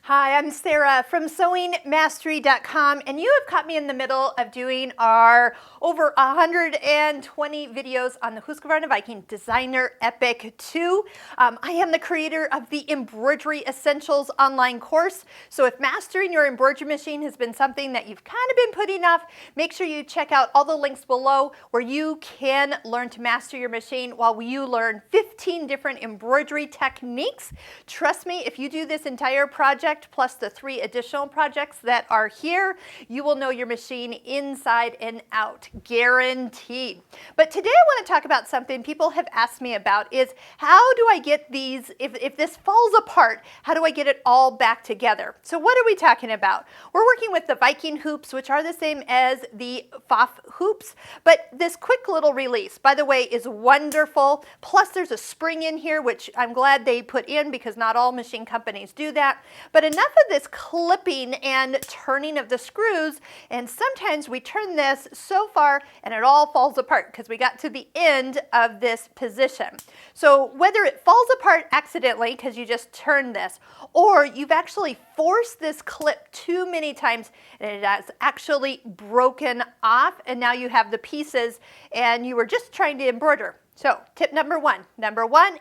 Hi, I'm Sara from sewingmastery.com, and you have caught me in the middle of doing our over 120 videos on the Husqvarna Viking Designer Epic 2. I am the creator of the Embroidery Essentials online course, so if mastering your embroidery machine has been something that you've kind of been putting off, make sure you check out all the links below where you can learn to master your machine while you learn 15 different embroidery techniques. Trust me, if you do this entire project, plus the 3 additional projects that are here, you will know your machine inside and out, guaranteed. But today I want to talk about something people have asked me about is how do I get these, if this falls apart, how do I get it all back together? So what are we talking about? We're working with the Viking hoops, which are the same as the Pfaff hoops, but this quick little release, by the way, is wonderful. Plus there's a spring in here, which I'm glad they put in because not all machine companies do that. But enough of this clipping and turning of the screws, and sometimes we turn this so far and it all falls apart because we got to the end of this position. So whether it falls apart accidentally because you just turned this, or you've actually forced this clip too many times and it has actually broken off, and now you have the pieces and you were just trying to embroider. So tip number one,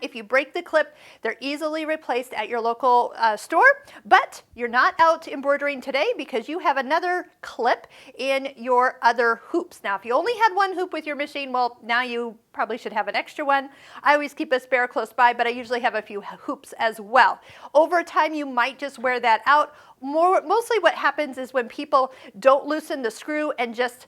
if you break the clip, they're easily replaced at your local store, but you're not out embroidering today because you have another clip in your other hoops. Now, if you only had one hoop with your machine, well, now you probably should have an extra one. I always keep a spare close by, but I usually have a few hoops as well. Over time, you might just wear that out. Mostly what happens is when people don't loosen the screw and just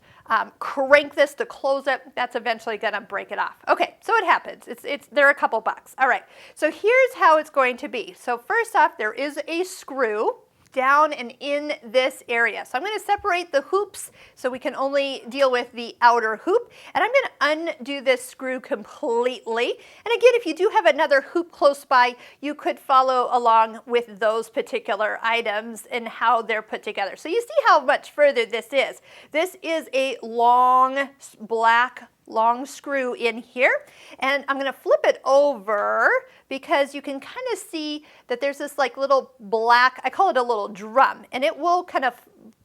crank this to close it, that's eventually gonna break it off. Okay, so it happens. They're a couple bucks. All right, so here's how it's going to be. So first off, there is a screw down and in this area. So I'm going to separate the hoops so we can only deal with the outer hoop, and I'm going to undo this screw completely. And again, if you do have another hoop close by, you could follow along with those particular items and how they're put together. So you see how much further this is. This is a long black long screw in here, and I'm going to flip it over because you can kind of see that there's this like little black, I call it a little drum, and it will kind of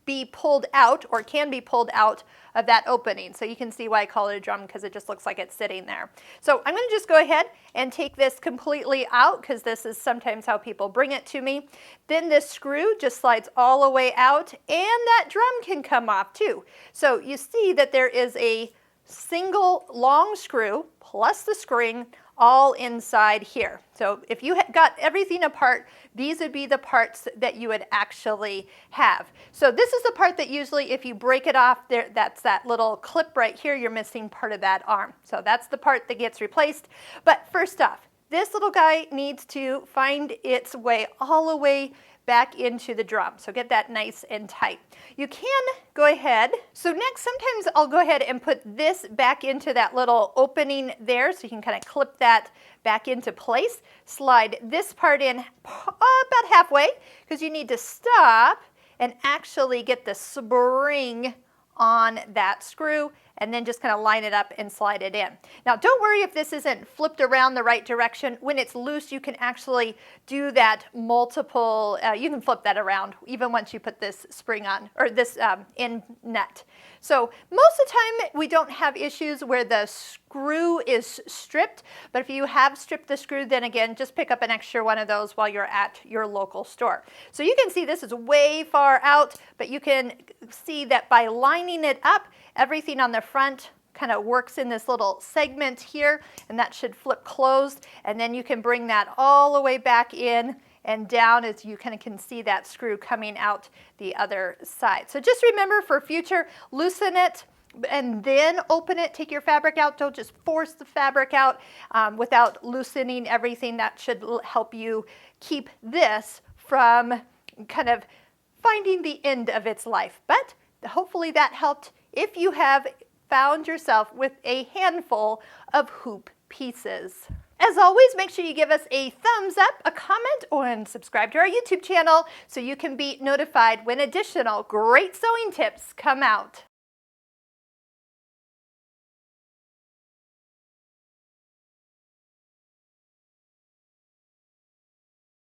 be pulled out, or can be pulled out of that opening. So you can see why I call it a drum, because it just looks like it's sitting there. So I'm going to just go ahead and take this completely out, because this is sometimes how people bring it to me. Then this screw just slides all the way out, and that drum can come off too. So you see that there is a single long screw plus the screen all inside here. So if you got everything apart, these would be the parts that you would actually have. So this is the part that usually if you break it off, that's that little clip right here, you're missing part of that arm. So that's the part that gets replaced. But first off, this little guy needs to find its way all the way back into the drum. So get that nice and tight. You can go ahead. So next, sometimes I'll go ahead and put this back into that little opening there, so you can kind of clip that back into place. Slide this part in about halfway, because you need to stop and actually get the spring on that screw, and then just kind of line it up and slide it in. Now, don't worry if this isn't flipped around the right direction. When it's loose, you can actually do that multiple, you can flip that around even once you put this spring on, or this in nut. So most of the time, we don't have issues where the screw is stripped, but if you have stripped the screw, then again, just pick up an extra one of those while you're at your local store. So you can see this is way far out, but you can see that by lining it up, everything on the front kind of works in this little segment here, and that should flip closed, and then you can bring that all the way back in and down as you kind of can see that screw coming out the other side. So just remember for future, loosen it and then open it, take your fabric out. Don't just force the fabric out without loosening everything. That should help you keep this from kind of finding the end of its life. But hopefully that helped if you have found yourself with a handful of hoop pieces. As always, make sure you give us a thumbs up, a comment, and subscribe to our YouTube channel so you can be notified when additional great sewing tips come out.